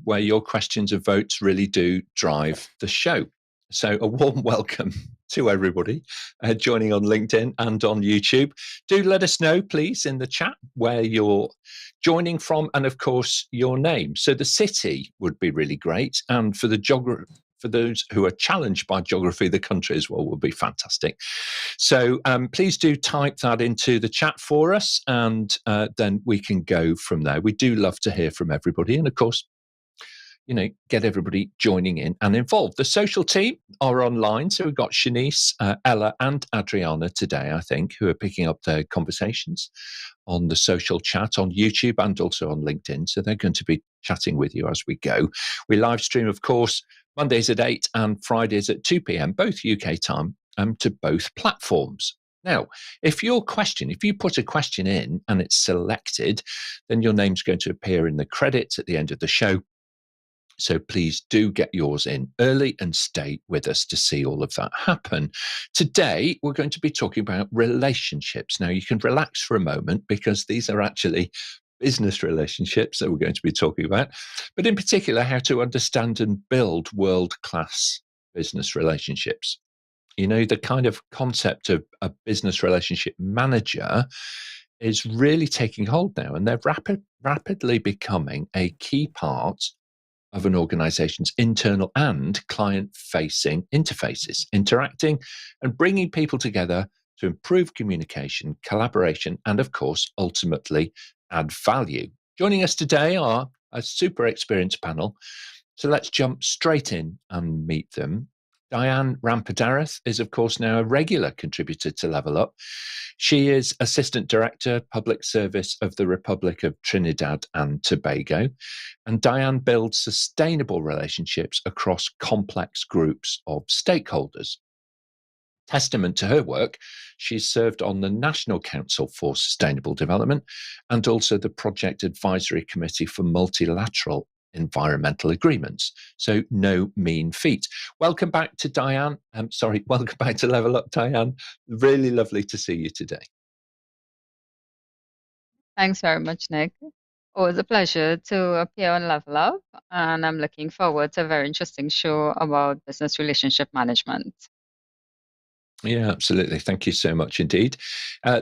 where your questions and votes really do drive the show. So a warm welcome to everybody joining on LinkedIn and on YouTube. Do let us know, please, in the chat where you're joining from and, of course, your name. So the city would be really great. And for the geography, for those who are challenged by geography, the country as well would be fantastic. So please do type that into the chat for us, and then we can go from there. We do love to hear from everybody. And, of course, get everybody joining in and involved. The social team are online. So we've got Shanice, Ella and Adriana today, I think, who are picking up their conversations on the social chat on YouTube and also on LinkedIn. So they're going to be chatting with you as we go. We live stream, of course, Mondays at 8 and Fridays at 2 p.m., both UK time, to both platforms. Now, if you put a question in and it's selected, then your name's going to appear in the credits at the end of the show. So please do get yours in early and stay with us to see all of that happen. Today, we're going to be talking about relationships. Now, you can relax for a moment because these are actually business relationships that we're going to be talking about, but in particular, how to understand and build world-class business relationships. The kind of concept of a business relationship manager is really taking hold now, and they're rapidly becoming a key part of an organization's internal and client-facing interfaces, interacting and bringing people together to improve communication, collaboration, and, of course, ultimately add value. Joining us today are a super experienced panel, so let's jump straight in and meet them. Dianne Rampadarath is, of course, now a regular contributor to Level Up. She is Assistant Director, Public Service of the Republic of Trinidad and Tobago. And Dianne builds sustainable relationships across complex groups of stakeholders. Testament to her work, she's served on the National Council for Sustainable Development and also the Project Advisory Committee for Multilateral Environmental Agreements. So no mean feat. Welcome back to Dianne. Welcome back to Level Up, Dianne. Really lovely to see you today. Thanks very much, Nick. Always a pleasure to appear on Level Up, and I'm looking forward to a very interesting show about business relationship management. Yeah, absolutely. Thank you so much indeed.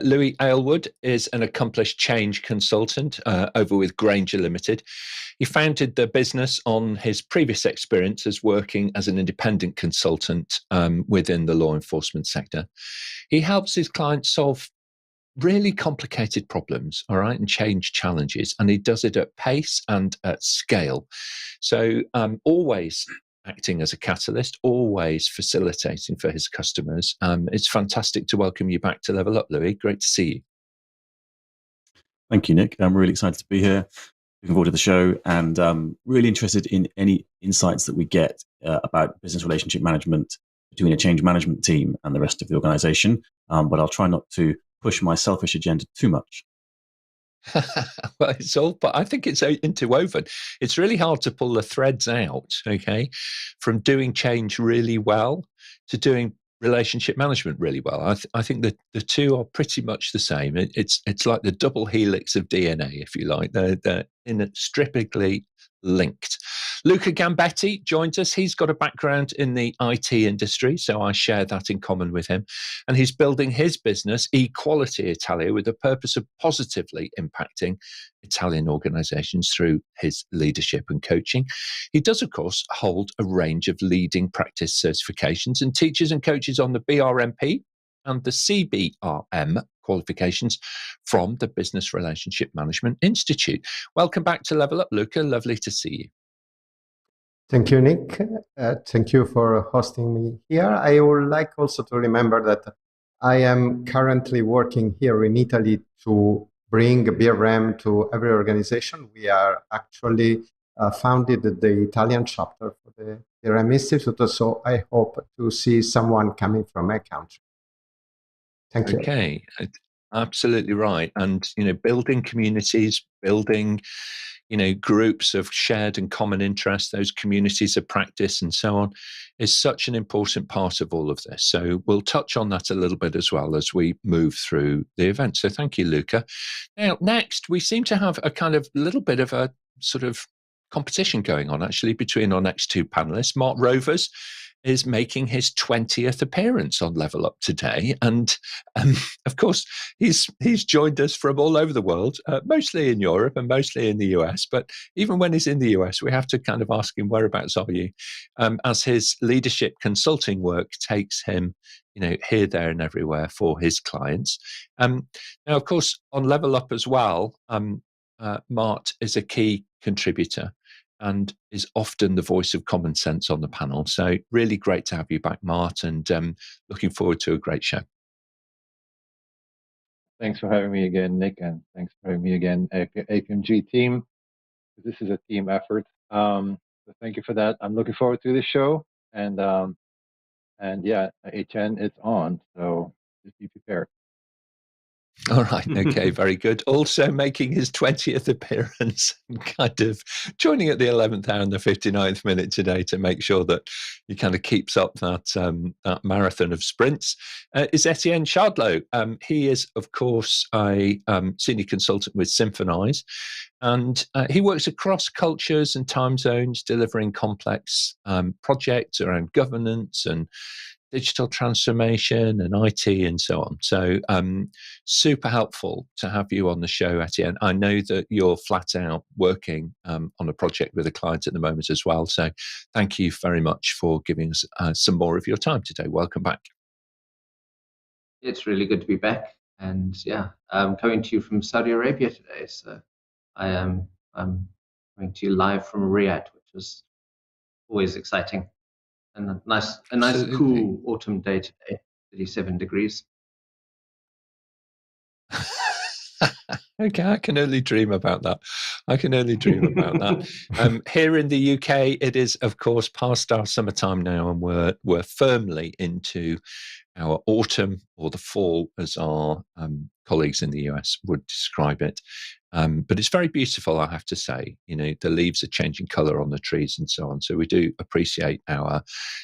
Louis Aylward is an accomplished change consultant over with Granger Limited. He founded the business on his previous experience as working as an independent consultant within the law enforcement sector. He helps his clients solve really complicated problems, all right, and change challenges. And he does it at pace and at scale. So always acting as a catalyst, always facilitating for his customers. It's fantastic to welcome you back to Level Up, Louis. Great to see you. Thank you, Nick. I'm really excited to be here. Looking forward to the show, and really interested in any insights that we get about business relationship management between a change management team and the rest of the organization. But I'll try not to push my selfish agenda too much. Well, it's all, but I think it's interwoven. It's really hard to pull the threads out, okay, from doing change really well to doing relationship management really well. I think that the two are pretty much the same. It's like the double helix of DNA, if you like. They're inextricably linked. Luca Gambetti joins us. He's got a background in the IT industry, so I share that in common with him. And he's building his business, Equality Italia, with the purpose of positively impacting Italian organizations through his leadership and coaching. He does, of course, hold a range of leading practice certifications and teaches and coaches on the BRMP and the CBRM qualifications from the Business Relationship Management Institute. Welcome back to Level Up, Luca. Lovely to see you. Thank you, Nick. Thank you for hosting me here. I would like also to remember that I am currently working here in Italy to bring BRM to every organization. We are actually founded the Italian chapter for the BRM Institute, so I hope to see someone coming from my country. Thank you. Okay, absolutely right. And, building communities, building, groups of shared and common interests, those communities of practice and so on, is such an important part of all of this. So we'll touch on that a little bit as well as we move through the event. So thank you, Luca. Now, next, we seem to have a kind of little bit of a sort of competition going on actually between our next two panelists. Mart Rovers is making his 20th appearance on Level Up today, and of course he's joined us from all over the world, mostly in Europe and mostly in the US. But even when he's in the US, we have to kind of ask him, whereabouts are you? As his leadership consulting work takes him, here, there, and everywhere for his clients. Now, of course, on Level Up as well, Mart is a key contributor and is often the voice of common sense on the panel. So really great to have you back, Mart, and looking forward to a great show. Thanks for having me again, Nick, and thanks for having me again, APMG team. This is a team effort. So thank you for that. I'm looking forward to the show, and yeah, Etienne, it's on, so just be prepared. All right. Okay. Very good. Also making his 20th appearance, kind of joining at the 11th hour and the 59th minute today to make sure that he kind of keeps up that marathon of sprints, is Etienne Shardlow. He is, of course, a senior consultant with Symphonise, and he works across cultures and time zones, delivering complex projects around governance and digital transformation and IT and so on. So super helpful to have you on the show, Etienne. I know that you're flat out working on a project with a client at the moment as well. So thank you very much for giving us some more of your time today. Welcome back. It's really good to be back. And yeah, I'm coming to you from Saudi Arabia today. So I'm coming to you live from Riyadh, which is always exciting. And a nice cool autumn day today, 37 degrees. Okay, I can only dream about that. Here in the UK, it is, of course, past our summertime now, and we're firmly into our autumn, or the fall, as our colleagues in the US would describe it. But it's very beautiful, I have to say. The leaves are changing colour on the trees and so on. So we do appreciate our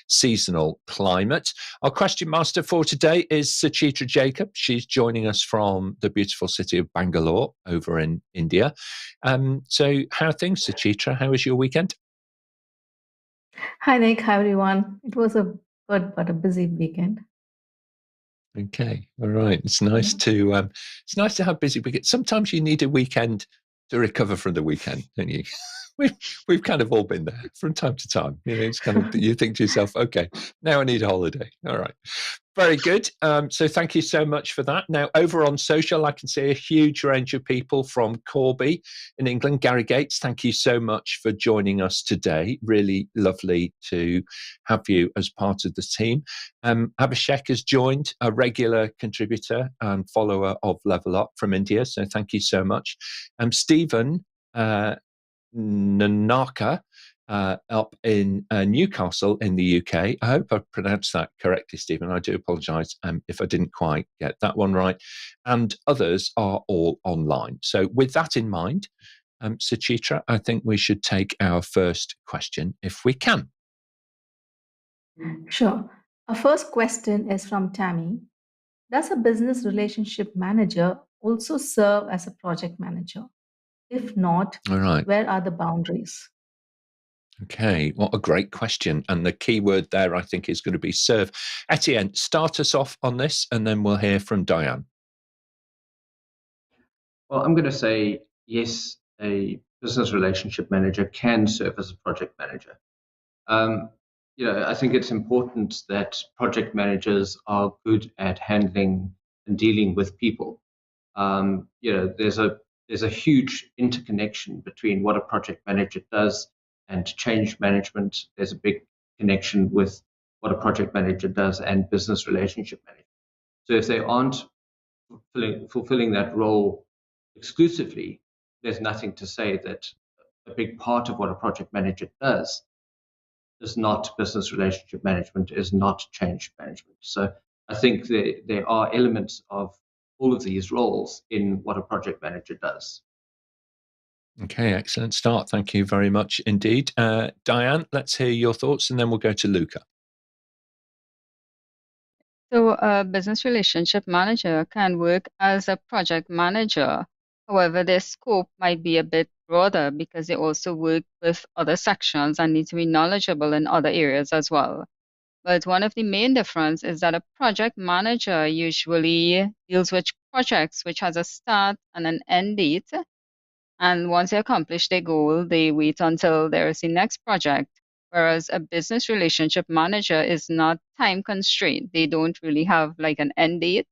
seasonal climate. Our question master for today is Suchitra Jacob. She's joining us from the beautiful city of Bangalore over in India. So how are things, Suchitra? How was your weekend? Hi, Nick. Hi, everyone. It was a good but a busy weekend. Okay, all right. It's nice to have busy weekends. Sometimes you need a weekend to recover from the weekend, don't you? We've kind of all been there from time to time. It's kind of, you think to yourself, okay, now I need a holiday. All right. Very good. So thank you so much for that. Now, over on social, I can see a huge range of people from Corby in England. Gary Gates, thank you so much for joining us today. Really lovely to have you as part of the team. Abhishek has joined, a regular contributor and follower of Level Up from India. So thank you so much. Stephen Nanaka, up in Newcastle in the UK. I hope I pronounced that correctly, Stephen. I do apologise if I didn't quite get that one right. And others are all online. So with that in mind, Suchitra, I think we should take our first question if we can. Sure. Our first question is from Tammy. Does a business relationship manager also serve as a project manager? If not, All right. Where are the boundaries? Okay, what a great question. And the key word there, I think, is going to be serve. Etienne, start us off on this, and then we'll hear from Dianne. Well, I'm going to say yes, a business relationship manager can serve as a project manager. I think it's important that project managers are good at handling and dealing with people. There's a huge interconnection between what a project manager does and change management. There's a big connection with what a project manager does and business relationship management. So if they aren't fulfilling that role exclusively, there's nothing to say that a big part of what a project manager does is not business relationship management, is not change management. So I think there are elements of all of these roles in what a project manager does. Okay, excellent start. Thank you very much indeed. Dianne, let's hear your thoughts, and then we'll go to Luca. So a business relationship manager can work as a project manager. However, their scope might be a bit broader because they also work with other sections and need to be knowledgeable in other areas as well. But one of the main difference is that a project manager usually deals with projects which has a start and an end date. And once they accomplish their goal, they wait until there is the next project. Whereas a business relationship manager is not time constrained. They don't really have like an end date,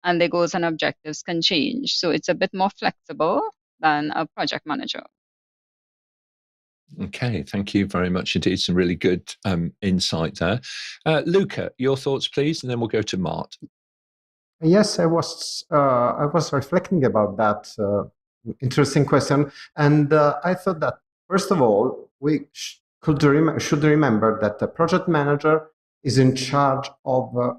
and their goals and objectives can change. So it's a bit more flexible than a project manager. Okay, thank you very much indeed. Some really good insight there. Luca, your thoughts, please, and then we'll go to Mart. Yes, I was reflecting about that interesting question, and I thought that first of all we should remember that the project manager is in charge of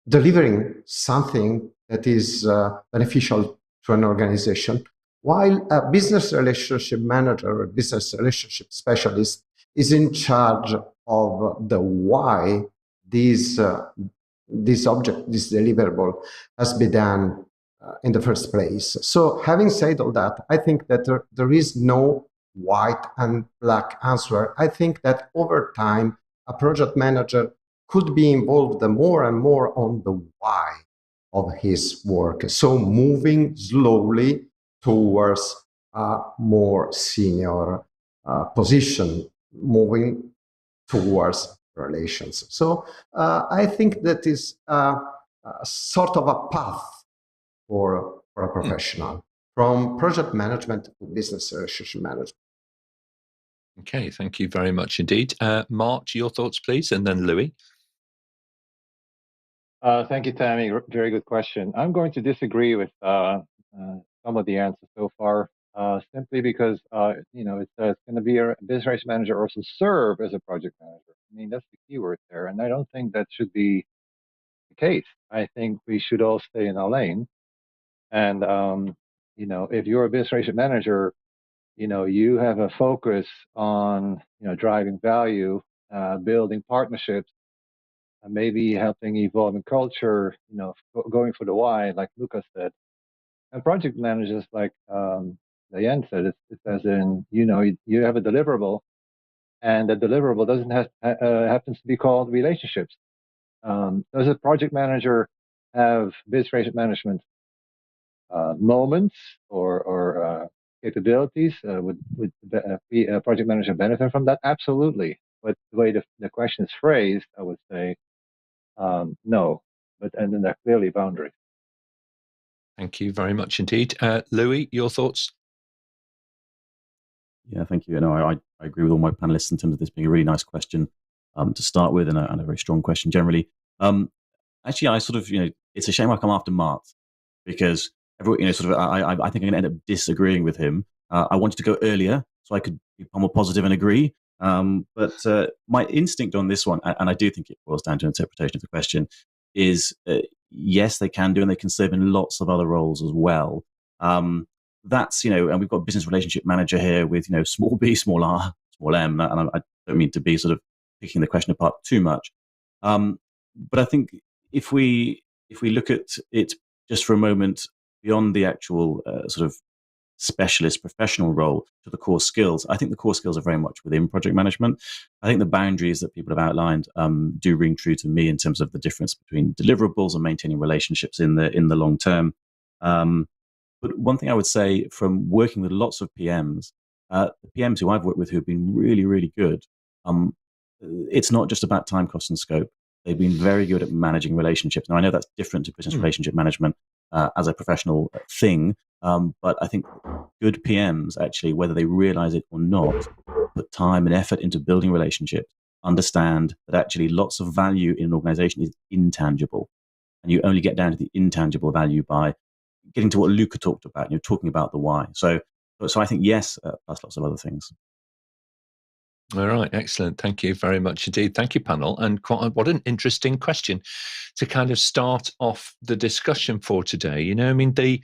delivering something that is beneficial to an organization, while a business relationship manager or business relationship specialist is in charge of the why this object, this deliverable, has been done in the first place. So having said all that, I think that there is no white and black answer. I think that over time, a project manager could be involved more and more on the why of his work. So moving slowly towards a more senior position, moving towards relations. So I think that is sort of a path for a professional, from project management to business relationship management. Okay, thank you very much indeed. Mart, your thoughts, please, and then Louis. Thank you, Tammy. Very good question. I'm going to disagree with some of the answers so far, simply because it's going to be a business relations manager also serve as a project manager. I mean, that's the key word there, and I don't think that should be the case. I think we should all stay in our lane. And if you're a business relations manager, you have a focus on driving value, building partnerships, maybe helping evolving culture, going for the why, like Luca said. And project managers, like Dianne said, it's as in, you have a deliverable, and the deliverable doesn't happens to be called relationships. Does a project manager have business relationship management moments or capabilities? Would a project manager benefit from that? Absolutely. But the way the question is phrased, I would say no. And then there are clearly boundaries. Thank you very much indeed. Louis, your thoughts? Yeah, thank you. I agree with all my panelists in terms of this being a really nice question to start with, and a very strong question generally. Actually, I sort of, it's a shame I come after Mart, because I think I'm going to end up disagreeing with him. I wanted to go earlier so I could become more positive and agree. But my instinct on this one, and I do think it boils down to interpretation of the question, is yes, they can do, and they can serve in lots of other roles as well. That's, and we've got a business relationship manager here with, small b, small r, small m, and I don't mean to be sort of picking the question apart too much. But I think if we look at it just for a moment beyond the actual sort of specialist professional role to the core skills, I think the core skills are very much within project management. I think the boundaries that people have outlined do ring true to me in terms of the difference between deliverables and maintaining relationships in the long term. But one thing I would say from working with lots of PMs, the PMs who I've worked with who have been really, really good, it's not just about time, cost, and scope. They've been very good at managing relationships. Now, I know that's different to business relationship management as a professional thing, but I think good PMs, actually, whether they realize it or not, put time and effort into building relationships, understand that actually lots of value in an organization is intangible. And you only get down to the intangible value by getting to what Luca talked about, talking about the why. So I think yes, plus lots of other things. All right, excellent. Thank you very much indeed. Thank you, panel. And what an interesting question to kind of start off the discussion for today. I mean, the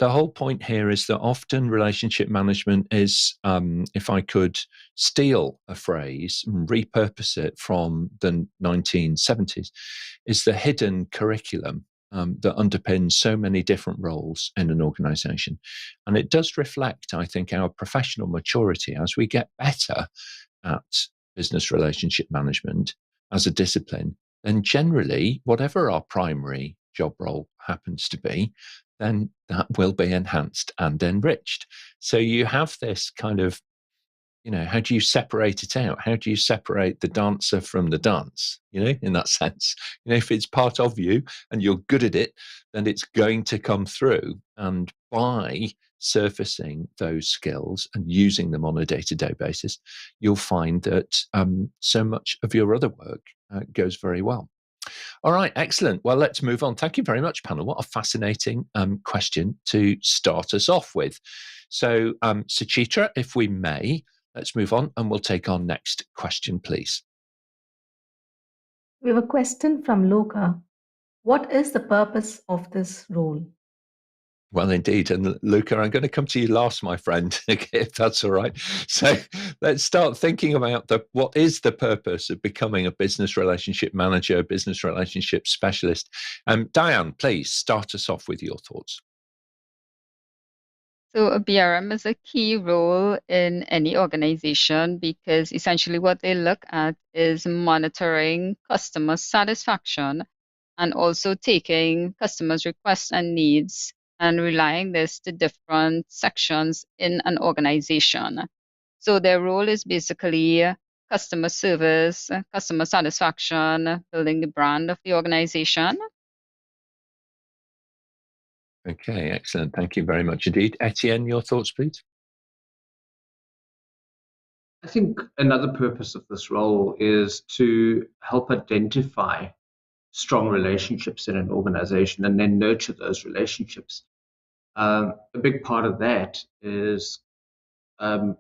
whole point here is that often relationship management is, if I could steal a phrase and repurpose it from the 1970s, is the hidden curriculum that underpins so many different roles in an organization. And it does reflect, I think, our professional maturity as we get better at business relationship management as a discipline. Then generally, whatever our primary job role happens to be, then that will be enhanced and enriched. So you have this kind of, how do you separate it out? How do you separate the dancer from the dance, in that sense? If it's part of you and you're good at it, then it's going to come through. And by surfacing those skills and using them on a day-to-day basis, you'll find that so much of your other work goes very well. All right, excellent. Well, let's move on. Thank you very much, panel. What a fascinating question to start us off with. So, Suchitra, if we may, let's move on and we'll take our next question, please. We have a question from Luca. What is the purpose of this role? Well, indeed. And Luca, I'm going to come to you last, my friend, if that's all right. So let's start thinking about what is the purpose of becoming a business relationship manager, business relationship specialist. Dianne, please start us off with your thoughts. So a BRM is a key role in any organization because essentially what they look at is monitoring customer satisfaction and also taking customers' requests and needs and relying this to different sections in an organization. So their role is basically customer service, customer satisfaction, building the brand of the organization. Okay, excellent. Thank you very much indeed. Etienne, your thoughts, please? I think another purpose of this role is to help identify strong relationships in an organization and then nurture those relationships. A big part of that is kind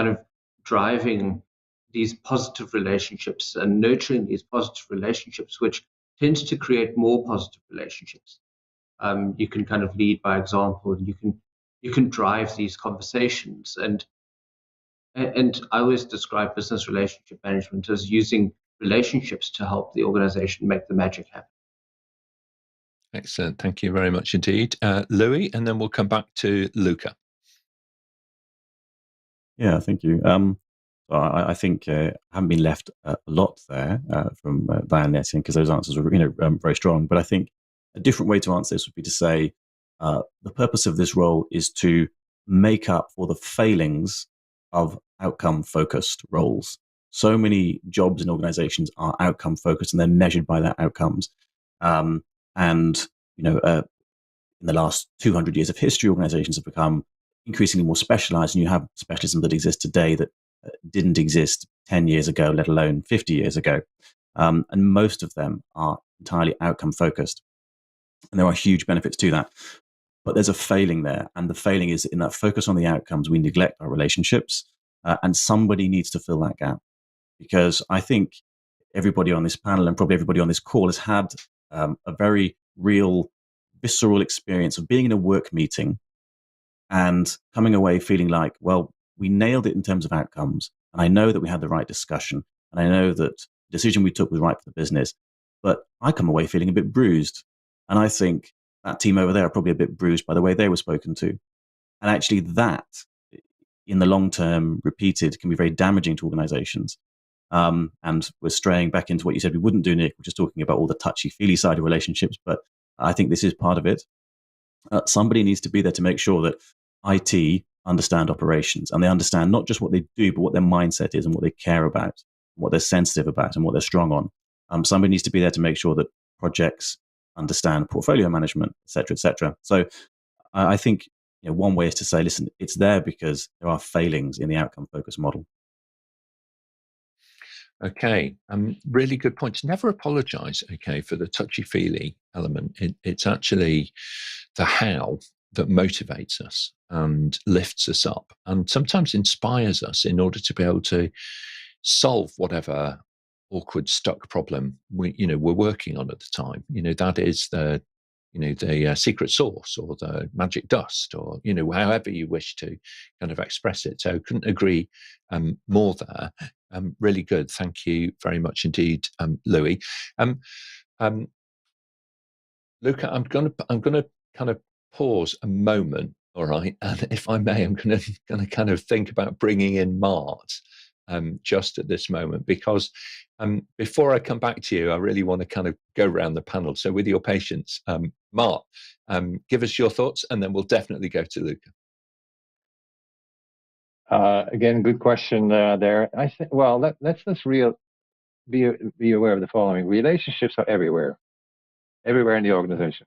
of driving these positive relationships and nurturing these positive relationships, which tends to create more positive relationships. You can kind of lead by example. You can drive these conversations, and I always describe business relationship management as using relationships to help the organization make the magic happen. Excellent. Thank you very much indeed. Louis, and then we'll come back to Luca. Yeah, thank you. I think I haven't been left a lot there from Dianne and Etienne because those answers were very strong. But I think a different way to answer this would be to say the purpose of this role is to make up for the failings of outcome-focused roles. So many jobs in organizations are outcome-focused and they're measured by their outcomes. In the last 200 years of history, organizations have become increasingly more specialized, and you have specialism that exists today that didn't exist 10 years ago, let alone 50 years ago. And most of them are entirely outcome focused. And there are huge benefits to that. But there's a failing there. And the failing is in that focus on the outcomes, we neglect our relationships. And somebody needs to fill that gap. Because I think everybody on this panel and probably everybody on this call has had a very real, visceral experience of being in a work meeting and coming away feeling like, well, we nailed it in terms of outcomes. And I know that we had the right discussion. And I know that the decision we took was right for the business. But I come away feeling a bit bruised. And I think that team over there are probably a bit bruised by the way they were spoken to. And actually that, in the long term, repeated, can be very damaging to organizations. And we're straying back into what you said we wouldn't do, Nick, which is talking about all the touchy-feely side of relationships. But I think this is part of it. Somebody needs to be there to make sure that IT understand operations and they understand not just what they do, but what their mindset is and what they care about, what they're sensitive about and what they're strong on. Somebody needs to be there to make sure that projects understand portfolio management, et cetera, et cetera. So I think one way is to say, listen, it's there because there are failings in the outcome-focused model. Okay, really good points. Never apologize, okay, for the touchy-feely element. It's actually the how that motivates us and lifts us up and sometimes inspires us in order to be able to solve whatever awkward, stuck problem we're working on at the time. That is the secret sauce or the magic dust or, however you wish to kind of express it. So couldn't agree more there. Really good. Thank you very much indeed, Louis. Luca, I'm gonna kind of pause a moment, all right? And if I may, I'm gonna kind of think about bringing in Mart just at this moment, because before I come back to you, I really want to kind of go around the panel. So with your patience, Mart, give us your thoughts, and then we'll definitely go to Luca. Again, good question there. I think. Well, let's be aware of the following: relationships are everywhere in the organization.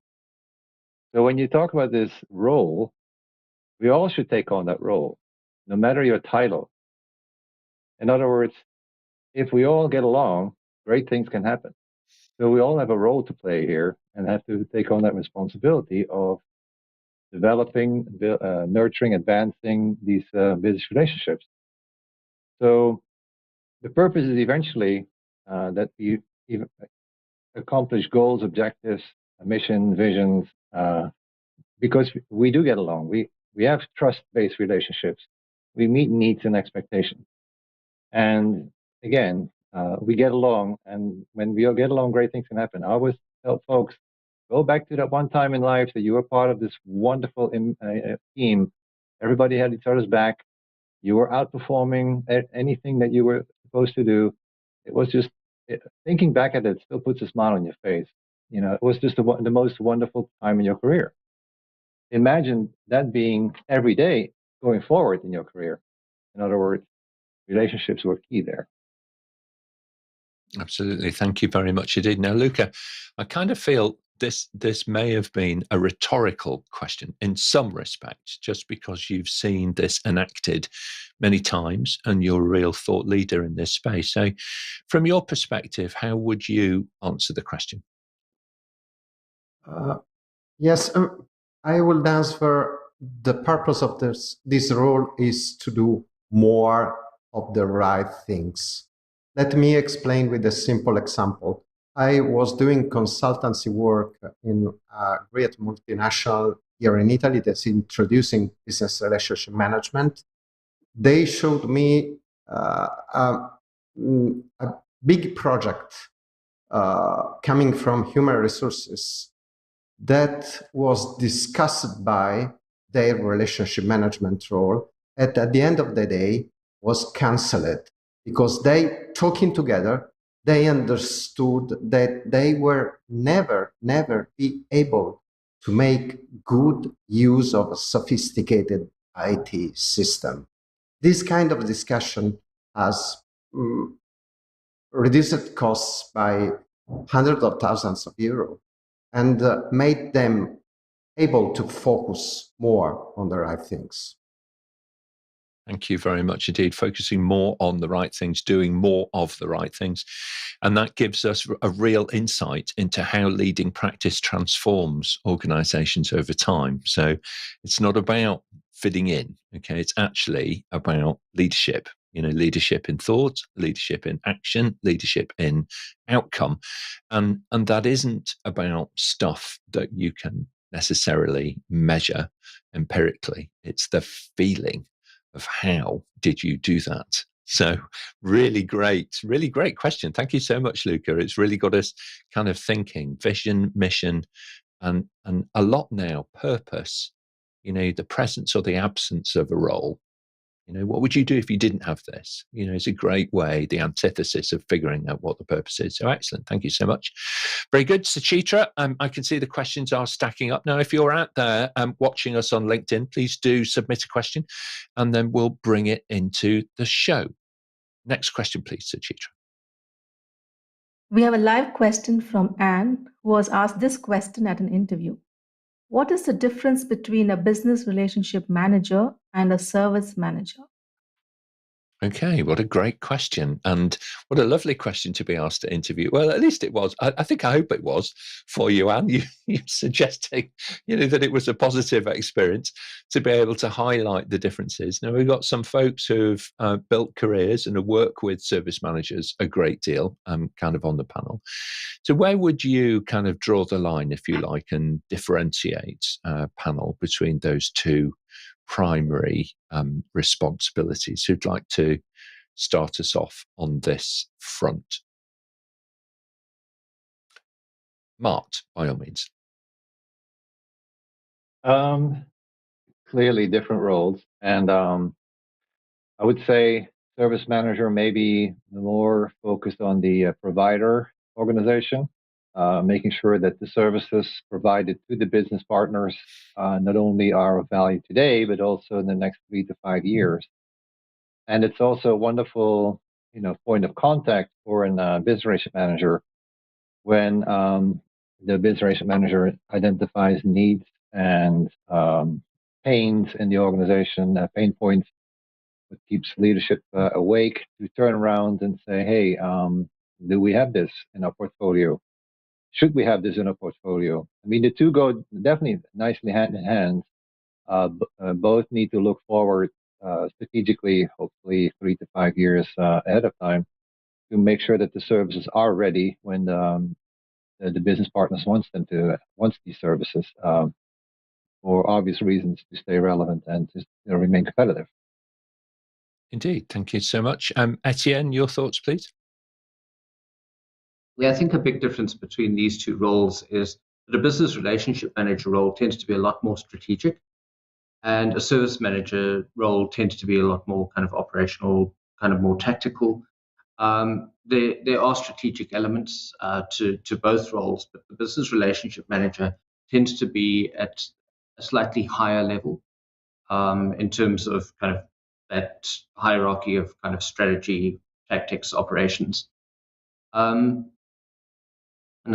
So when you talk about this role, we all should take on that role, no matter your title. In other words, if we all get along, great things can happen. So we all have a role to play here and have to take on that responsibility of developing, nurturing, advancing these business relationships. So the purpose is eventually that we accomplish goals, objectives, mission, visions, because we do get along. We have trust-based relationships. We meet needs and expectations. And again, we get along, and when we all get along, great things can happen. I always tell folks, go back to that one time in life that you were part of this wonderful team. Everybody had each other's back. You were outperforming anything that you were supposed to do. It was just, thinking back at it still puts a smile on your face. You know, it was just the most wonderful time in your career. Imagine that being every day going forward in your career. In other words, relationships were key there. Absolutely. Thank you very much indeed. Now, Luca, I kind of feel this may have been a rhetorical question in some respects, just because you've seen this enacted many times and you're a real thought leader in this space. So from your perspective, how would you answer the question? Yes, I will answer. The purpose of this role is to do more of the right things. Let me explain with a simple example. I was doing consultancy work in a great multinational here in Italy that's introducing business relationship management. They showed me a big project coming from human resources that was discussed by their relationship management role, and at the end of the day was cancelled because they, talking together, they understood that they were never be able to make good use of a sophisticated IT system. This kind of discussion has reduced costs by hundreds of thousands of euros and made them able to focus more on the right things. Thank you very much indeed. Focusing more on the right things, doing more of the right things. And that gives us a real insight into how leading practice transforms organizations over time. So it's not about fitting in, okay? It's actually about leadership, leadership in thought, leadership in action, leadership in outcome. And that isn't about stuff that you can necessarily measure empirically. It's the feeling of how did you do that. So really great question. Thank you so much, Luca. It's really got us kind of thinking vision, mission, and a lot now purpose, the presence or the absence of a role. What would you do if you didn't have this? It's a great way, the antithesis of figuring out what the purpose is. So excellent. Thank you so much. Very good. Suchitra, I can see the questions are stacking up. Now, if you're out there watching us on LinkedIn, please do submit a question and then we'll bring it into the show. Next question, please, Suchitra. We have a live question from Anne, who was asked this question at an interview. What is the difference between a business relationship manager and a service manager? Okay, what a great question. And what a lovely question to be asked to interview. Well, at least it was. I hope it was for you, Anne. You suggesting, that it was a positive experience to be able to highlight the differences. Now, we've got some folks who've built careers and work with service managers a great deal, kind of on the panel. So where would you kind of draw the line, if you like, and differentiate panel between those two primary responsibilities? Who'd like to start us off on this front? Mart, by all means. Clearly different roles. And I would say service manager maybe more focused on the provider organization, making sure that the services provided to the business partners not only are of value today, but also in the next 3 to 5 years. And it's also a wonderful, point of contact for a business relationship manager when the business relationship manager identifies needs and pains in the organization, pain points, what keeps leadership awake, to turn around and say, hey, do we have this in our portfolio? Should we have this in our portfolio? I mean, the two go definitely nicely hand in hand. Both need to look forward strategically, hopefully 3 to 5 years ahead of time, to make sure that the services are ready when the business partners wants these services, for obvious reasons, to stay relevant and to remain competitive. Indeed. Thank you so much. Etienne, your thoughts, please? Yeah, I think a big difference between these two roles is that a business relationship manager role tends to be a lot more strategic, and a service manager role tends to be a lot more kind of operational, kind of more tactical. There are strategic elements to both roles, but the business relationship manager tends to be at a slightly higher level in terms of kind of that hierarchy of kind of strategy, tactics, operations. And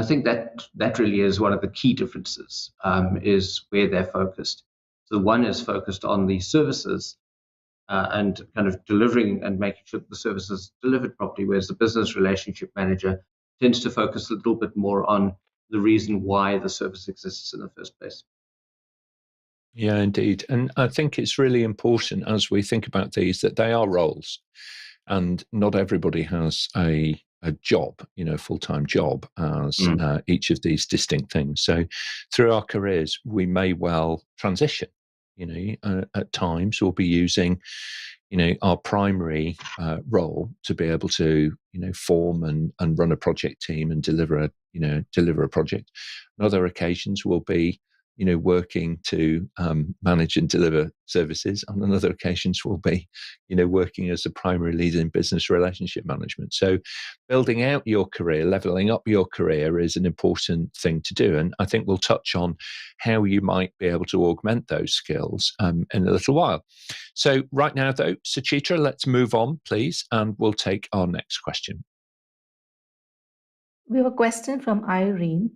I think that really is one of the key differences, is where they're focused. So one is focused on the services and kind of delivering and making sure that the services delivered properly, whereas the business relationship manager tends to focus a little bit more on the reason why the service exists in the first place. Yeah, indeed. And I think it's really important as we think about these that they are roles, and not everybody has a job, full-time job as each of these distinct things. So through our careers, we may well transition. At times we'll be using, our primary role to be able to, form and run a project team and deliver a project. On other occasions, we'll be working to manage and deliver services. On other occasions, we'll be, working as a primary leader in business relationship management. So building out your career, leveling up your career is an important thing to do. And I think we'll touch on how you might be able to augment those skills in a little while. So right now, though, Suchitra, let's move on, please, and we'll take our next question. We have a question from Irene.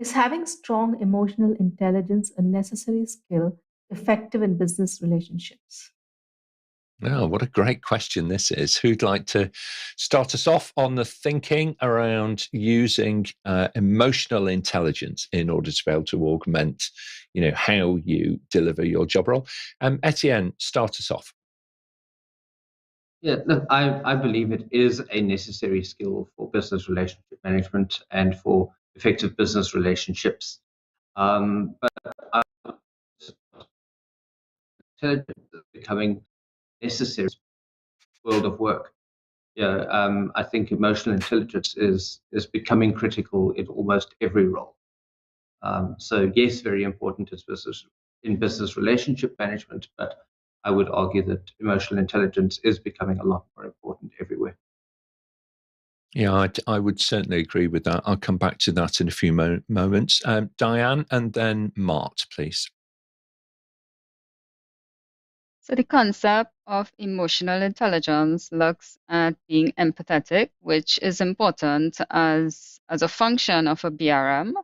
Is having strong emotional intelligence a necessary skill effective in business relationships? Oh, what a great question this is. Who'd like to start us off on the thinking around using emotional intelligence in order to be able to augment, how you deliver your job role? Etienne, start us off. Yeah, look, I believe it is a necessary skill for business relationship management and for effective business relationships. But intelligence is becoming necessary in the world of work. I think emotional intelligence is becoming critical in almost every role. So yes, very important in business relationship management, but I would argue that emotional intelligence is becoming a lot more important everywhere. Yeah, I would certainly agree with that. I'll come back to that in a few moments. Dianne and then Mart, please. So the concept of emotional intelligence looks at being empathetic, which is important as a function of a BRM,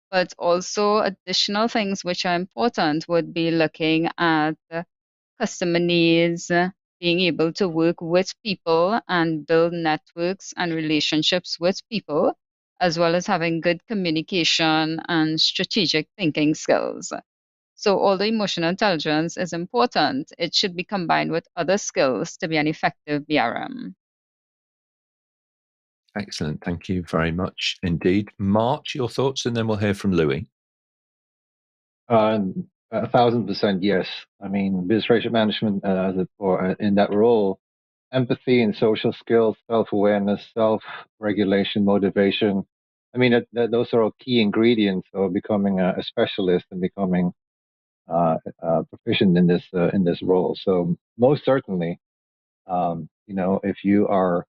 but also additional things which are important would be looking at customer needs, being able to work with people and build networks and relationships with people, as well as having good communication and strategic thinking skills. So although emotional intelligence is important, it should be combined with other skills to be an effective BRM. Excellent. Thank you very much indeed. Mart, your thoughts, and then we'll hear from Louis. 1,000% yes. I mean, business relationship management in that role, empathy and social skills, self-awareness, self-regulation, motivation. I mean, those are all key ingredients of becoming a specialist and becoming proficient in this role. So most certainly, if you are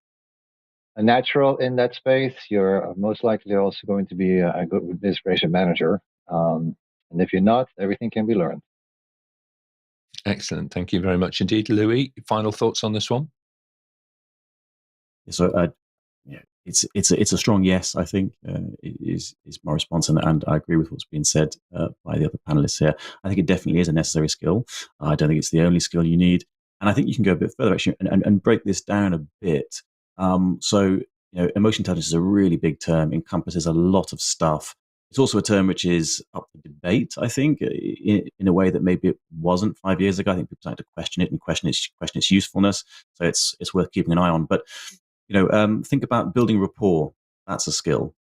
a natural in that space, you're most likely also going to be a good administration manager. And if you're not, everything can be learned. Excellent. Thank you very much indeed. Louis, final thoughts on this one? So, it's a strong yes, I think, is my response. And I agree with what's been said by the other panelists here. I think it definitely is a necessary skill. I don't think it's the only skill you need. And I think you can go a bit further, actually, and break this down a bit. So, emotion intelligence is a really big term, encompasses a lot of stuff. It's also a term which is up for debate, I think, in a way that maybe it wasn't 5 years ago. I think people started to question it and question its usefulness. So it's worth keeping an eye on. But think about building rapport. That's a skill.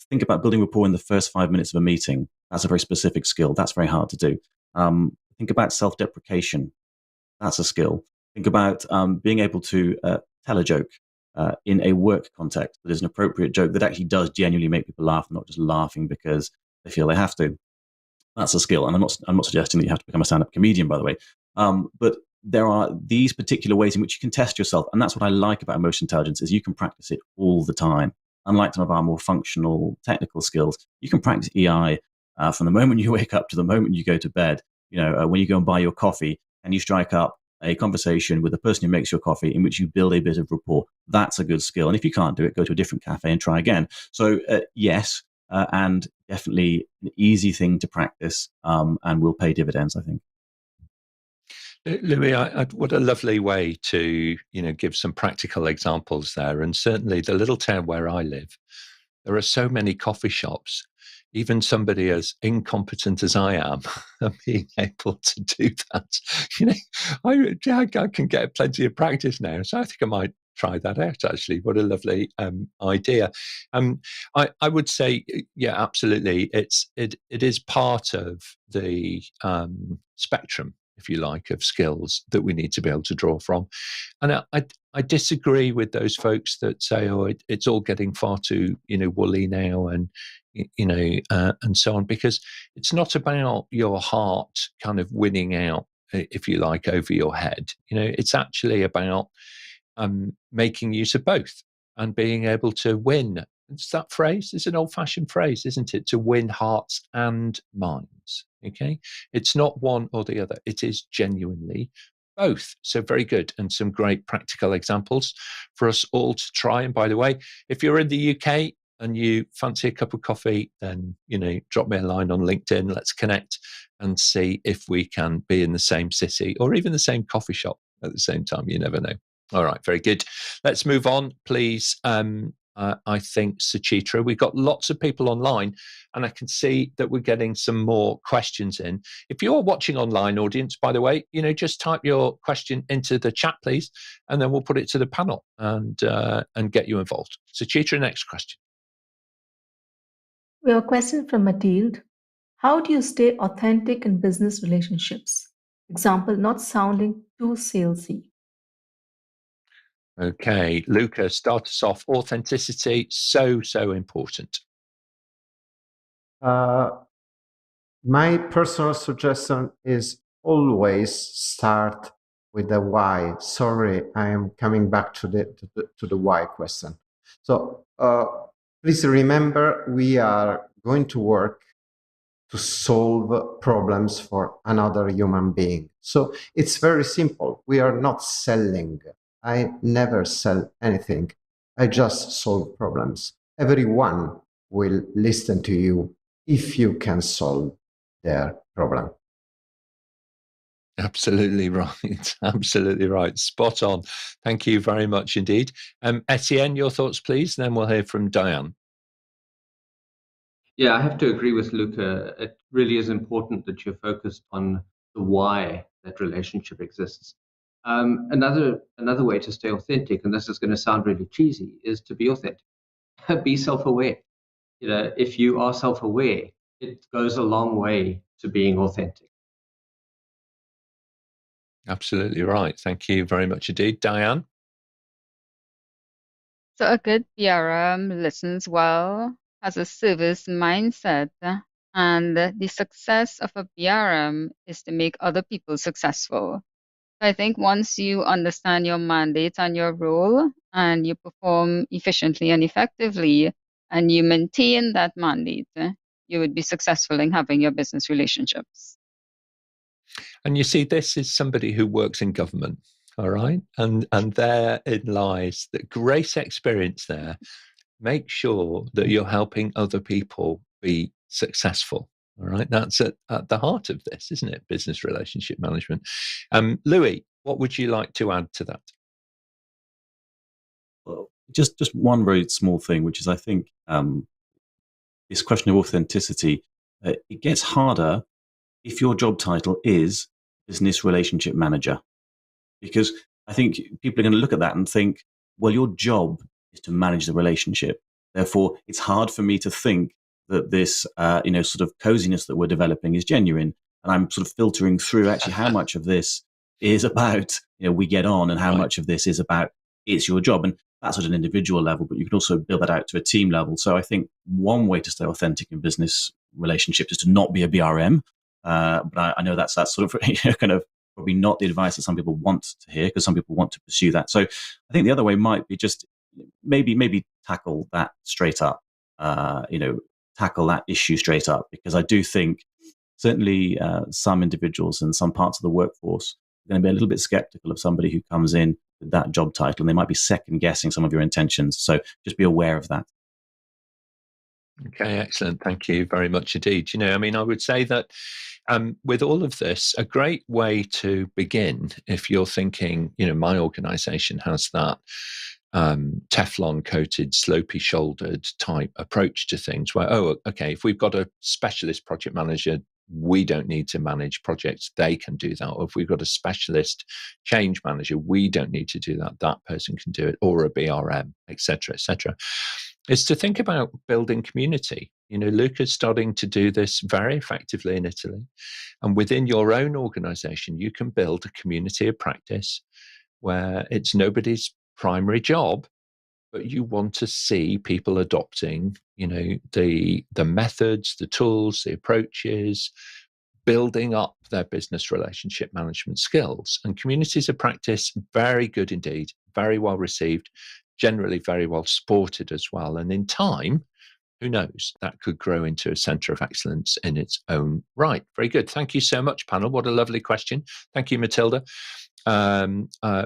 Think about building rapport in the first 5 minutes of a meeting. That's a very specific skill. That's very hard to do. Think about self-deprecation. That's a skill. Think about being able to tell a joke in a work context that is an appropriate joke that actually does genuinely make people laugh, not just laughing because they feel they have to. That's a skill. And I'm not suggesting that you have to become a stand-up comedian, by the way. But there are these particular ways in which you can test yourself. And that's what I like about emotion intelligence is you can practice it all the time. Unlike some of our more functional technical skills, you can practice EI from the moment you wake up to the moment you go to bed. When you go and buy your coffee and you strike up a conversation with the person who makes your coffee in which you build a bit of rapport. That's a good skill. And if you can't do it, go to a different cafe and try again. So yes, and definitely an easy thing to practice and will pay dividends, I think. Louis, what a lovely way to give some practical examples there. And certainly the little town where I live, there are so many coffee shops. Even somebody as incompetent as I am, being able to do that, I can get plenty of practice now. So I think I might try that out. Actually, what a lovely idea. I would say, yeah, absolutely. It is part of the spectrum, if you like, of skills that we need to be able to draw from. And I disagree with those folks that say, oh, it's all getting far too, woolly now and so on, because it's not about your heart kind of winning out, if you like, over your head. It's actually about making use of both and being able to win. It's that phrase. It's an old-fashioned phrase, isn't it? To win hearts and minds. Okay, it's not one or the other. It is genuinely both. So very good, and some great practical examples for us all to try. And by the way, if you're in the UK and you fancy a cup of coffee, then drop me a line on LinkedIn. Let's connect and see if we can be in the same city or even the same coffee shop at the same time. You never know. All right, very good. Let's move on, please. I think, Suchitra, we've got lots of people online, and I can see that we're getting some more questions in. If you're watching online, audience, by the way, just type your question into the chat, please, and then we'll put it to the panel and get you involved. Suchitra, next question. We have a question from Mathilde. How do you stay authentic in business relationships? Example, not sounding too salesy. Okay, Luca, start us off. Authenticity, so important. My personal suggestion is always start with the why. Sorry, I am coming back to the why question. So please remember, we are going to work to solve problems for another human being. So it's very simple. We are not selling. I never sell anything. I just solve problems. Everyone will listen to you if you can solve their problem. Absolutely right. Absolutely right. Spot on. Thank you very much indeed. Etienne, your thoughts, please. Then we'll hear from Dianne. Yeah, I have to agree with Luca. It really is important that you're focused on the why that relationship exists. Another way to stay authentic, and this is going to sound really cheesy, is to be authentic. Be self-aware. If you are self-aware, it goes a long way to being authentic. Absolutely right. Thank you very much indeed. Dianne? So a good PRM listens well, has a service mindset, And the success of a BRM is to make other people successful. I think once you understand your mandate and your role, and you perform efficiently and effectively, and you maintain that mandate, you would be successful in having your business relationships. And you see, this is somebody who works in government, all right? And therein lies that great experience there. Make sure that you're helping other people be successful. All right, that's at the heart of this, isn't it? Business relationship management. Louis, what would you like to add to that? Well, just one very small thing, which is I think this question of authenticity, it gets harder if your job title is business relationship manager, because I think people are going to look at that and think, well, your job is to manage the relationship. Therefore, it's hard for me to think that this, sort of coziness that we're developing is genuine. And I'm sort of filtering through actually how much of this is about, we get on, and how much of this is about it's your job. And that's at an individual level, but you can also build that out to a team level. So I think one way to stay authentic in business relationships is to not be a BRM. But I know that's sort of kind of probably not the advice that some people want to hear, because some people want to pursue that. So I think the other way might be just maybe tackle that straight up, tackle that issue straight up, because I do think certainly some individuals and some parts of the workforce are going to be a little bit skeptical of somebody who comes in with that job title, and they might be second guessing some of your intentions. So just be aware of that. Okay, excellent. Thank you very much indeed. I would say that with all of this, a great way to begin, if you're thinking, my organization has that Teflon coated, slopey shouldered type approach to things where, okay, if we've got a specialist project manager, we don't need to manage projects, they can do that. Or if we've got a specialist change manager, we don't need to do that, that person can do it, or a BRM, etc., etc. Is to think about building community. Luca's starting to do this very effectively in Italy. And within your own organization, you can build a community of practice where it's nobody's primary job, but you want to see people adopting, the methods, the tools, the approaches, building up their business relationship management skills. And communities of practice, very good indeed, very well received, generally very well supported as well. And in time, who knows, that could grow into a centre of excellence in its own right. Very good. Thank you so much, panel. What a lovely question. Thank you, Matilda.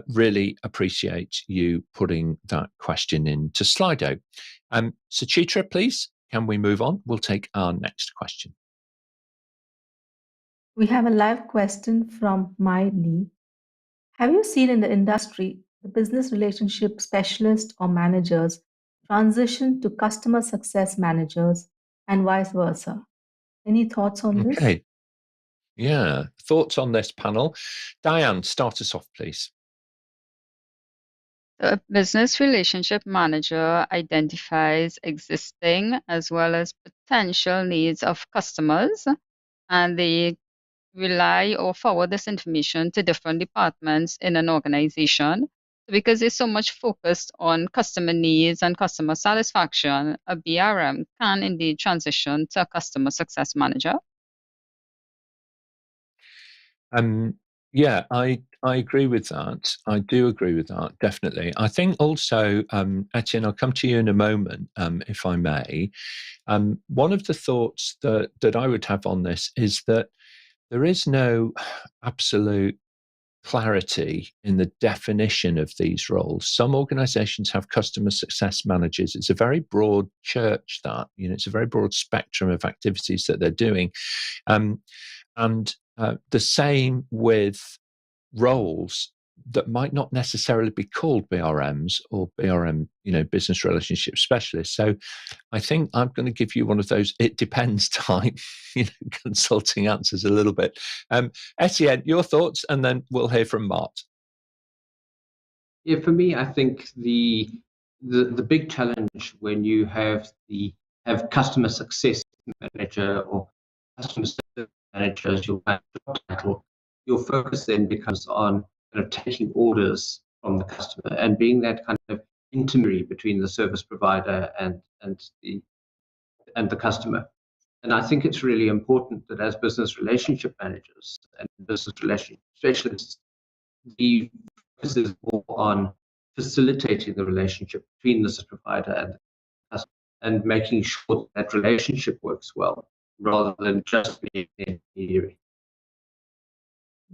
Really appreciate you putting that question into Slido. Suchitra, please, can we move on? We'll take our next question. We have a live question from Mai Lee. Have you seen in the industry the business relationship specialists or managers transition to customer success managers and vice versa? Any thoughts on this? Okay. Yeah. Thoughts on this, panel? Dianne, start us off, please. A business relationship manager identifies existing as well as potential needs of customers, and they rely or forward this information to different departments in an organization. Because it's so much focused on customer needs and customer satisfaction, a BRM can indeed transition to a customer success manager. Yeah, I agree with that. I do agree with that, definitely. I think also, Etienne, I'll come to you in a moment, if I may. One of the thoughts that I would have on this is that there is no absolute clarity in the definition of these roles. Some organizations have customer success managers. It's a very broad church that, it's a very broad spectrum of activities that they're doing. And the same with roles that might not necessarily be called BRMs or BRM, business relationship specialists. So I think I'm going to give you one of those it depends type, consulting answers a little bit. Etienne, your thoughts, and then we'll hear from Mart. Yeah, for me, I think the big challenge when you have customer success manager or customer service manager as your job title, your focus then becomes on kind of taking orders from the customer and being that kind of intermediary between the service provider and the customer. And I think it's really important that as business relationship managers and business relationship specialists, the focus is more on facilitating the relationship between the service provider and the customer and making sure that relationship works well rather than just being an intermediary.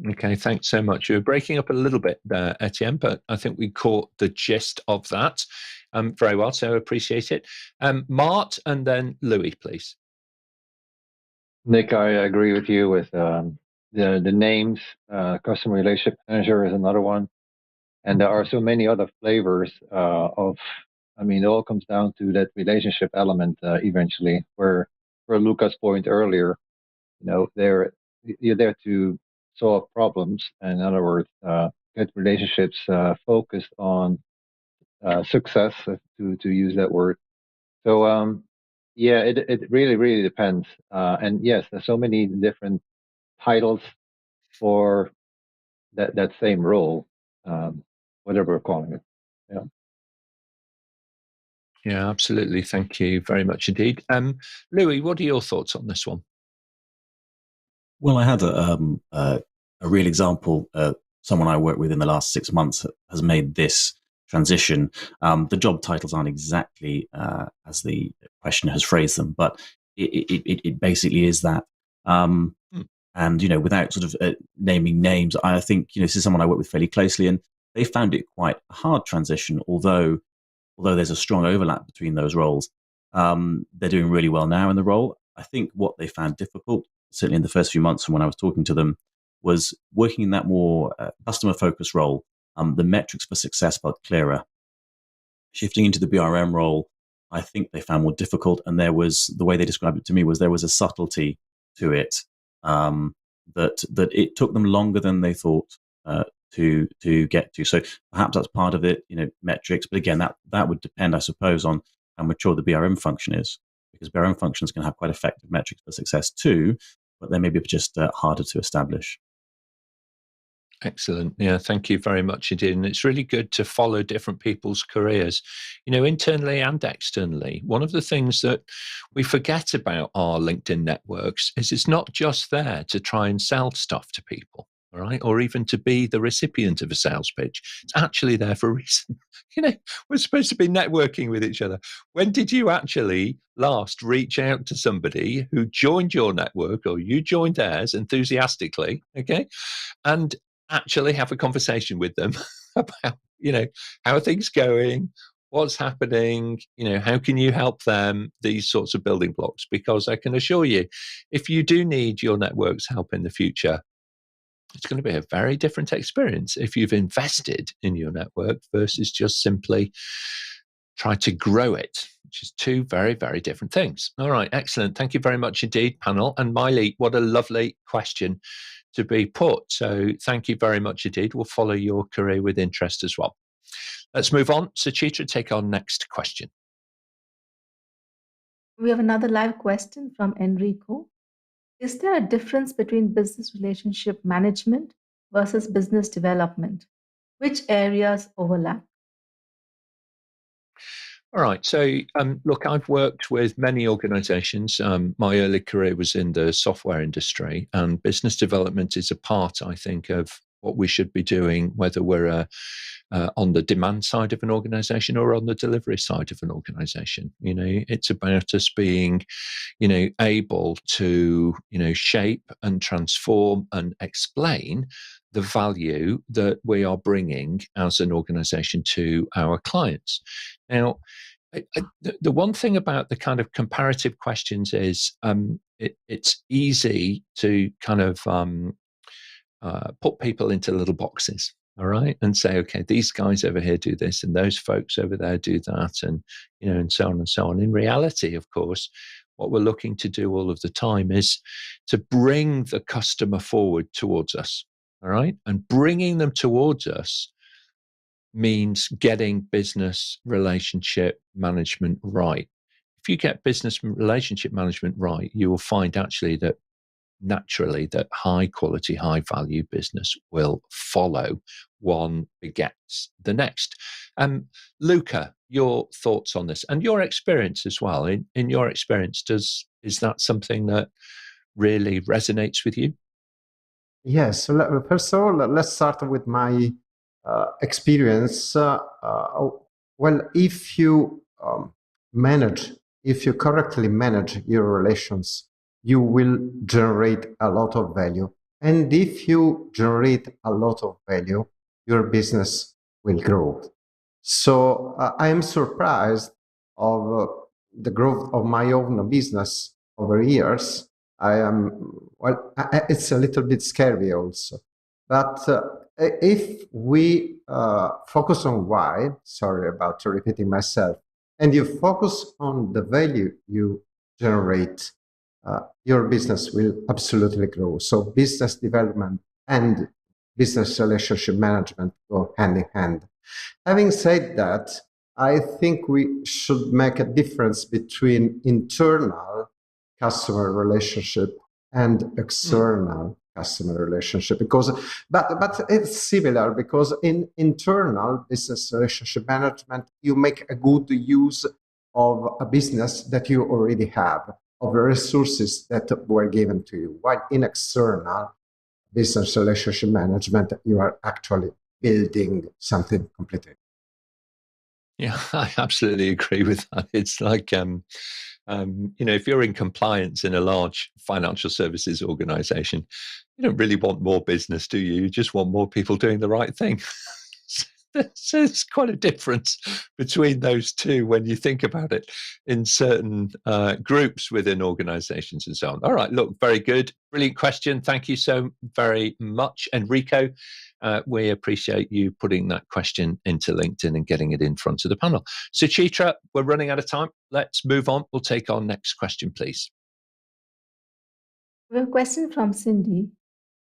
Okay, thanks so much. You were breaking up a little bit there, Etienne, but I think we caught the gist of that very well, so appreciate it. Mart and then Louis, please. Nick, I agree with you with the names. Customer relationship manager is another one, and there are so many other flavors of. I mean, it all comes down to that relationship element eventually. Where Luca's point earlier, you're there to solve problems. In other words, get relationships focused on success, to use that word. So yeah, it really depends. And yes, there's so many different titles for that same role, whatever we're calling it. Yeah. Yeah, absolutely. Thank you very much indeed. Louis, what are your thoughts on this one? Well, I had a real example. Someone I worked with in the last 6 months has made this transition. The job titles aren't exactly as the questioner has phrased them, but it basically is that. And, without sort of naming names, I think, this is someone I work with fairly closely, and they found it quite a hard transition, although there's a strong overlap between those roles. They're doing really well now in the role. I think what they found difficult, certainly in the first few months from when I was talking to them, was working in that more customer-focused role. The metrics for success felt clearer. Shifting into the BRM role, I think they found more difficult, and there was, the way they described it to me was, there was a subtlety to it, that it took them longer than they thought to get to. So perhaps that's part of it, metrics. But again, that would depend, I suppose, on how mature the BRM function is, because BRM functions can have quite effective metrics for success too, but they may be just harder to establish. Excellent. Yeah, thank you very much indeed. And it's really good to follow different people's careers, internally and externally. One of the things that we forget about our LinkedIn networks is it's not just there to try and sell stuff to people, all right, or even to be the recipient of a sales pitch. It's actually there for a reason. We're supposed to be networking with each other. When did you actually last reach out to somebody who joined your network, or you joined theirs enthusiastically, okay, and actually have a conversation with them about, how are things going, what's happening, how can you help them, these sorts of building blocks? Because I can assure you, if you do need your network's help in the future, it's going to be a very different experience if you've invested in your network versus just simply try to grow it, which is two very, very different things. All right, excellent. Thank you very much indeed, panel. And Miley, what a lovely question to be put. So thank you very much indeed. We'll follow your career with interest as well. Let's move on. Suchitra, take our next question. We have another live question from Enrico. Is there a difference between business relationship management versus business development? Which areas overlap? All right. So, look, I've worked with many organizations. My early career was in the software industry, and business development is a part, I think, of what we should be doing, whether we're on the demand side of an organization or on the delivery side of an organization. It's about us being, able to, shape and transform and explain the value that we are bringing as an organization to our clients. Now, the one thing about the kind of comparative questions is it's easy to kind of put people into little boxes, all right, and say, okay, these guys over here do this, and those folks over there do that, and and so on and so on. In reality, of course, what we're looking to do all of the time is to bring the customer forward towards us, all right, and bringing them towards us means getting business relationship management right. If you get business relationship management right, you will find actually that naturally that high quality, high value business will follow. One begets the next. Luca, your thoughts on this and your experience as well. In your experience, is that something that really resonates with you? Yes. So first of all, let's start with my experience. Well, if you if you correctly manage your relations, you will generate a lot of value. And if you generate a lot of value, your business will grow. So I am surprised of the growth of my own business over years. It's a little bit scary also. But if we focus on why, sorry about repeating myself, and you focus on the value you generate, your business will absolutely grow. So business development and business relationship management go hand in hand. Having said that, I think we should make a difference between internal customer relationship and external customer relationship, but it's similar, because in internal business relationship management, you make a good use of a business that you already have, of the resources that were given to you, while in external business relationship management, you are actually building something completely. Yeah, I absolutely agree with that. It's like, if you're in compliance in a large financial services organization, you don't really want more business, do you? You just want more people doing the right thing. So there's quite a difference between those two when you think about it in certain groups within organizations and so on. All right, look, very good. Brilliant question. Thank you so very much, Enrico. We appreciate you putting that question into LinkedIn and getting it in front of the panel. Suchitra, we're running out of time. Let's move on. We'll take our next question, please. We have a question from Cindy.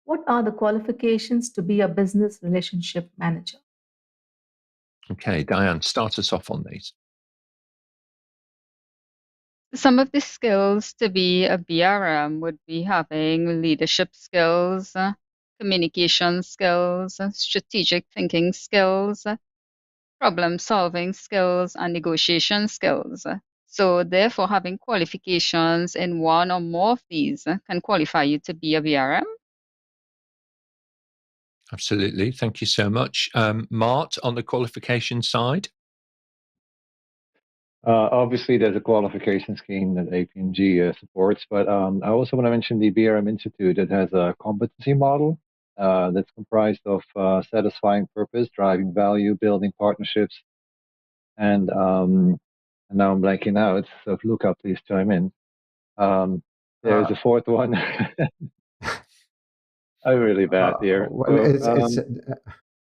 What are the qualifications to be a business relationship manager? Okay, Dianne, start us off on these. Some of the skills to be a BRM would be having leadership skills, communication skills, strategic thinking skills, problem-solving skills, and negotiation skills. So therefore, having qualifications in one or more of these can qualify you to be a BRM. Absolutely. Thank you so much. Mart, on the qualification side? Obviously, there's a qualification scheme that APMG supports, but I also want to mention the BRM Institute that has a competency model that's comprised of satisfying purpose, driving value, building partnerships, and now I'm blanking out. So if Luca, please chime in. There's a fourth one. I'm really bad here. It's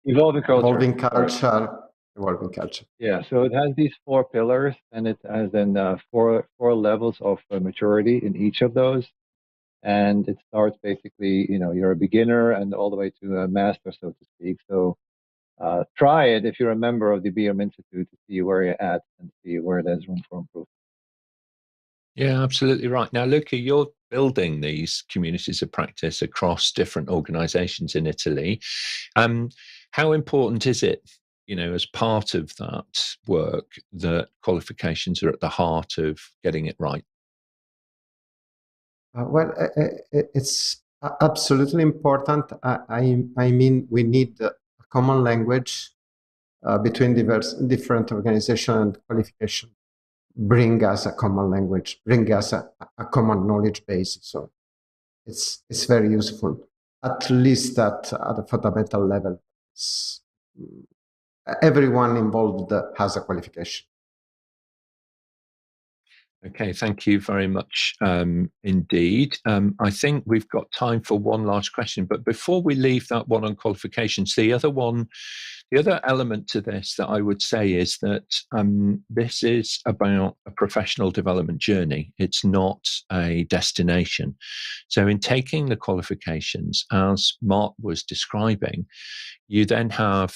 evolving culture. Evolving culture. Yeah, so it has these 4 pillars, and it has then four levels of maturity in each of those. And it starts basically, you're a beginner and all the way to a master, so to speak. So try it if you're a member of the BM Institute to see where you're at and see where there's room for improvement. Yeah, absolutely right. Now, Luca, you're building these communities of practice across different organizations in Italy. How important is it, as part of that work, that qualifications are at the heart of getting it right? It's absolutely important. I mean, we need a common language between different organizations, and qualification bring us a common language, bring us a common knowledge base. So it's very useful, at least at the fundamental level. Everyone involved has a qualification. Okay, thank you very much indeed. I think we've got time for one last question, but before we leave that one on qualifications, the other element to this that I would say is that this is about a professional development journey. It's not a destination. So in taking the qualifications, as Mart was describing, you then have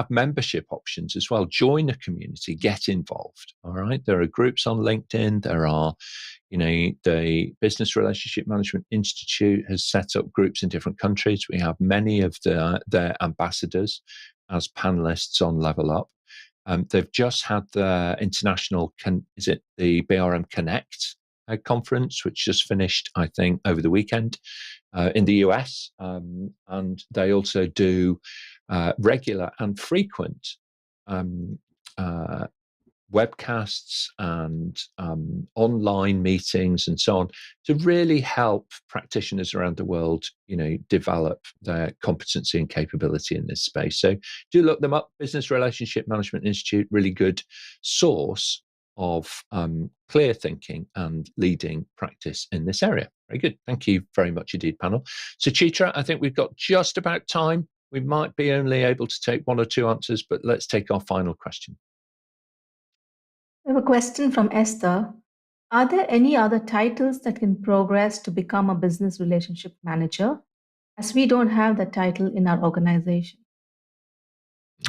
membership options as well. Join a community, get involved. All right. There are groups on LinkedIn. There are, the Business Relationship Management Institute has set up groups in different countries. We have many of their ambassadors as panelists on Level Up. They've just had the international, the BRM Connect conference, which just finished, I think, over the weekend in the US. And they also do regular and frequent webcasts and online meetings and so on to really help practitioners around the world, develop their competency and capability in this space. So do look them up. Business Relationship Management Institute, really good source of clear thinking and leading practice in this area. Very good. Thank you very much indeed, panel. Suchitra, I think we've got just about time. We might be only able to take one or two answers, but let's take our final question. We have a question from Esther. Are there any other titles that can progress to become a business relationship manager, as we don't have that title in our organization?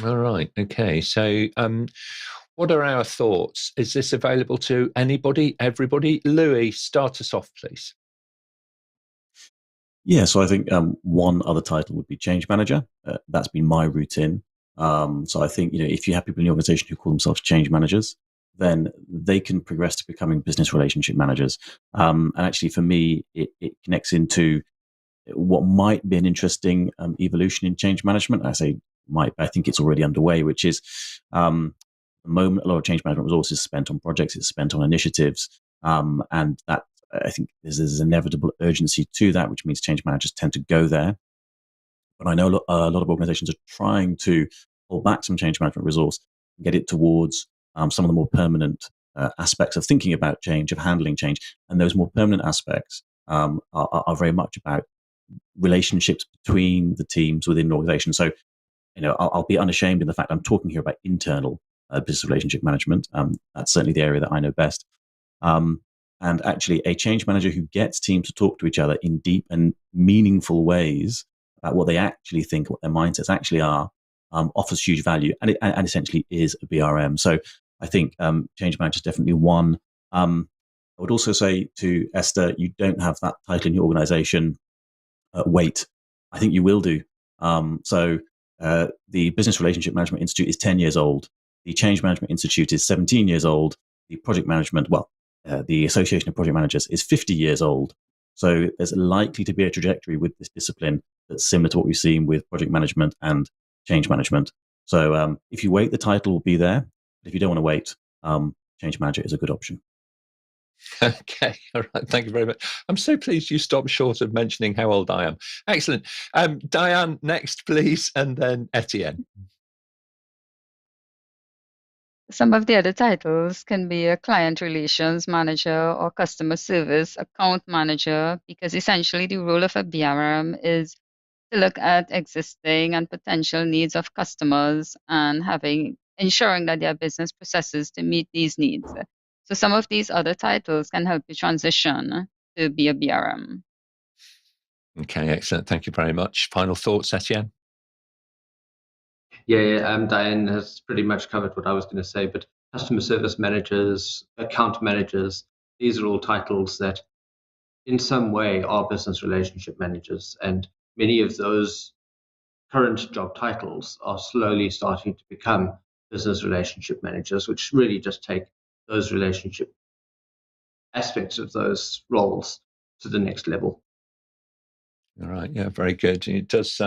All right. Okay. So what are our thoughts? Is this available to anybody, everybody? Louis, start us off, please. Yeah, so I think one other title would be change manager. That's been my route in. So I think, if you have people in the organization who call themselves change managers, then they can progress to becoming business relationship managers. And actually, for me, it connects into what might be an interesting evolution in change management. I say might, I think it's already underway, which is the moment a lot of change management resources spent on projects, it's spent on initiatives. And that, I think there's an inevitable urgency to that, which means change managers tend to go there. But I know a lot of organizations are trying to pull back some change management resource and get it towards some of the more permanent aspects of thinking about change, of handling change. And those more permanent aspects are very much about relationships between the teams within an organization. So, I'll be unashamed in the fact I'm talking here about internal business relationship management. That's certainly the area that I know best. And actually, a change manager who gets teams to talk to each other in deep and meaningful ways about what they actually think, what their mindsets actually are, offers huge value, and essentially is a BRM. So I think change manager is definitely one. I would also say to Esther, you don't have that title in your organization. Wait, I think you will do. So the Business Relationship Management Institute is 10 years old. The Change Management Institute is 17 years old. The project management, the Association of Project Managers is 50 years old. So there's likely to be a trajectory with this discipline that's similar to what we've seen with project management and change management. So if you wait, the title will be there. But if you don't want to wait, change manager is a good option. Okay, all right. Thank you very much. I'm so pleased you stopped short of mentioning how old I am. Excellent. Dianne, next, please, and then Etienne. Some of the other titles can be a client relations manager or customer service account manager, because essentially the role of a BRM is to look at existing and potential needs of customers and ensuring that their business processes to meet these needs. So some of these other titles can help you transition to be a BRM. Okay, excellent. Thank you very much. Final thoughts, Etienne? Yeah, Dianne has pretty much covered what I was going to say, but customer service managers, account managers, these are all titles that in some way are business relationship managers. And many of those current job titles are slowly starting to become business relationship managers, which really just take those relationship aspects of those roles to the next level. All right. Yeah, very good. It does.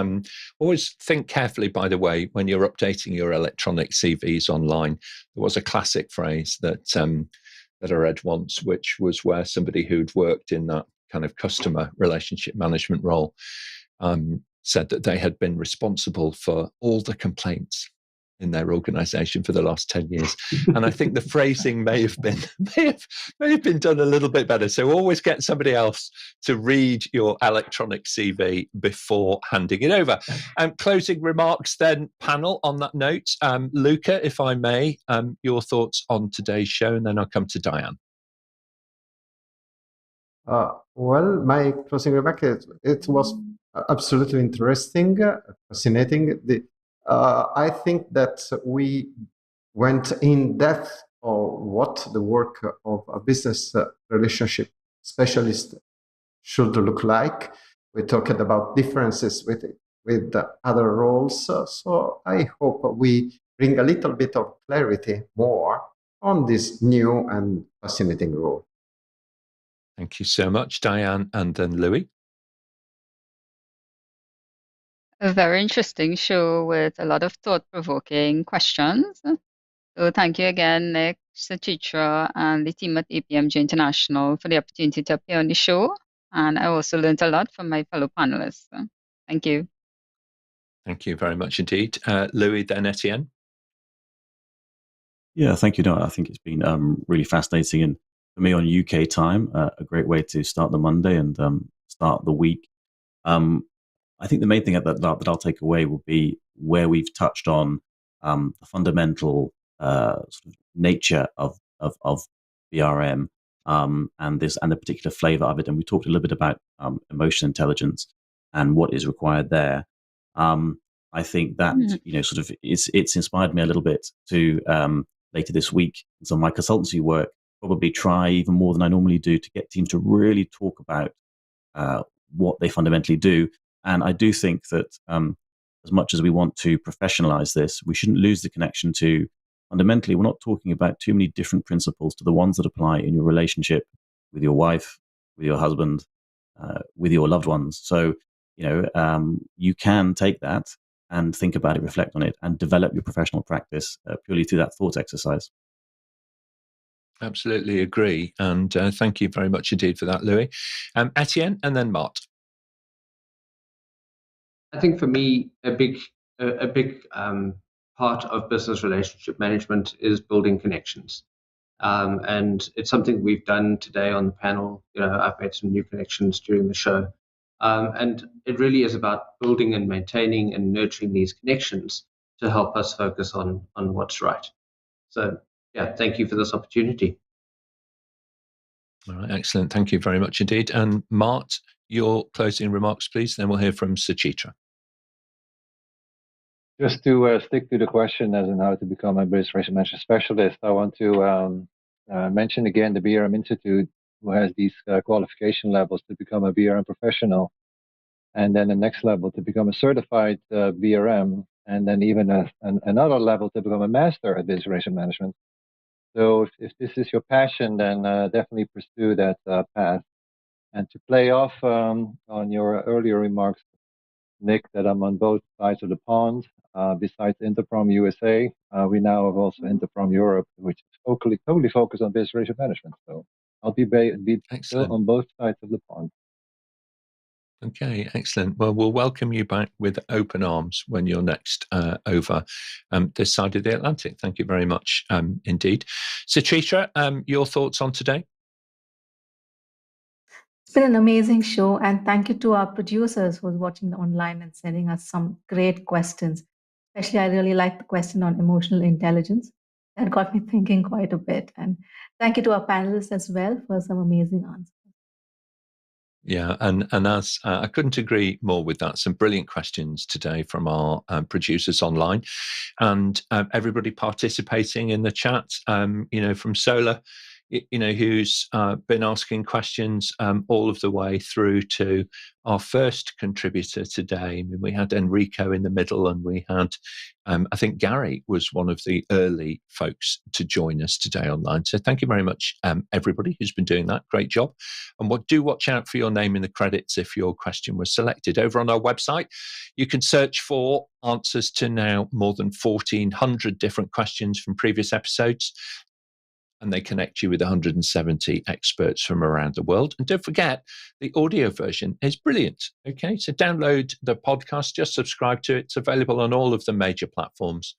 Always think carefully, by the way, when you're updating your electronic CVs online. There was a classic phrase that I read once, which was where somebody who'd worked in that kind of customer relationship management role said that they had been responsible for all the complaints in their organization for the last 10 years. And I think the phrasing may have been done a little bit better. So always get somebody else to read your electronic CV before handing it over. Closing remarks then, panel, on that note. Luca, if I may, your thoughts on today's show, and then I'll come to Dianne. Well, my closing remark is it was absolutely interesting, fascinating. I think that we went in depth what the work of a business relationship specialist should look like. We talked about differences with the other roles. So I hope we bring a little bit of clarity more on this new and fascinating role. Thank you so much, Dianne, and then Louis. A very interesting show with a lot of thought-provoking questions. So thank you again, Nick, Suchitra, and the team at APMG International for the opportunity to appear on the show. And I also learned a lot from my fellow panelists. Thank you. Thank you very much indeed. Louis, then Etienne. Yeah, thank you. No, I think it's been really fascinating, and for me on UK time, a great way to start the Monday and start the week. I think the main thing that I'll take away will be where we've touched on the fundamental sort of nature of BRM and the particular flavor of it, and we talked a little bit about emotional intelligence and what is required there. I think that sort of it's inspired me a little bit to later this week, so my consultancy work, probably try even more than I normally do to get teams to really talk about what they fundamentally do. And I do think that as much as we want to professionalize this, we shouldn't lose the connection to fundamentally, we're not talking about too many different principles to the ones that apply in your relationship with your wife, with your husband, with your loved ones. So, you can take that and think about it, reflect on it, and develop your professional practice purely through that thought exercise. Absolutely agree. And thank you very much indeed for that, Louis. Etienne, and then Mart. I think for me, a big part of business relationship management is building connections. And it's something we've done today on the panel. I've made some new connections during the show. And it really is about building and maintaining and nurturing these connections to help us focus on what's right. So, yeah, thank you for this opportunity. All right, excellent. Thank you very much indeed. And Mart, your closing remarks, please. Then we'll hear from Suchitra. Just to stick to the question as in how to become a business relationship management specialist, I want to mention again the BRM Institute, who has these qualification levels to become a BRM professional, and then the next level to become a certified BRM, and then even another level to become a master at business relationship management. So if this is your passion, then definitely pursue that path. And to play off on your earlier remarks, Nick, that I'm on both sides of the pond. Besides INTERPROM USA, we now have also INTERPROM Europe, which is totally focused on business relationship management. So I'll be still on both sides of the pond. Okay, excellent. Well, we'll welcome you back with open arms when you're next over this side of the Atlantic. Thank you very much indeed. Suchitra, your thoughts on today? It's been an amazing show, and thank you to our producers who's watching online and sending us some great questions. Especially, I really like the question on emotional intelligence. That got me thinking quite a bit. And thank you to our panelists as well for some amazing answers. Yeah, and as I couldn't agree more with that. Some brilliant questions today from our producers online, and everybody participating in the chat. From Solar, who's been asking questions all of the way through to our first contributor today. I mean, we had Enrico in the middle, and we had, I think Gary was one of the early folks to join us today online. So thank you very much, everybody who's been doing that. Great job. And do watch out for your name in the credits if your question was selected. Over on our website, you can search for answers to now more than 1,400 different questions from previous episodes, and they connect you with 170 experts from around the world. And don't forget, the audio version is brilliant. Okay, so download the podcast, just subscribe to it. It's available on all of the major platforms,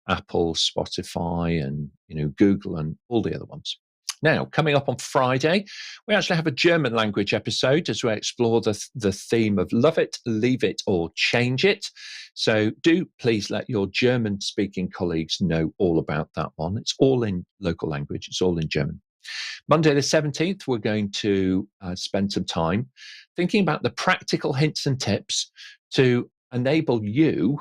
Apple, Spotify, and Google, and all the other ones. Now, coming up on Friday, we actually have a German language episode as we explore the theme of love it, leave it, or change it. So do please let your German-speaking colleagues know all about that one. It's all in local language. It's all in German. Monday the 17th, we're going to spend some time thinking about the practical hints and tips to enable you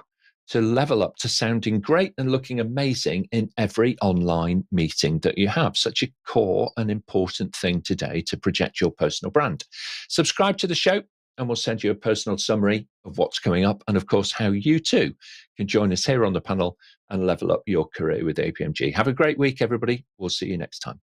to level up to sounding great and looking amazing in every online meeting that you have. Such a core and important thing today to project your personal brand. Subscribe to the show and we'll send you a personal summary of what's coming up and, of course, how you too can join us here on the panel and level up your career with APMG. Have a great week, everybody. We'll see you next time.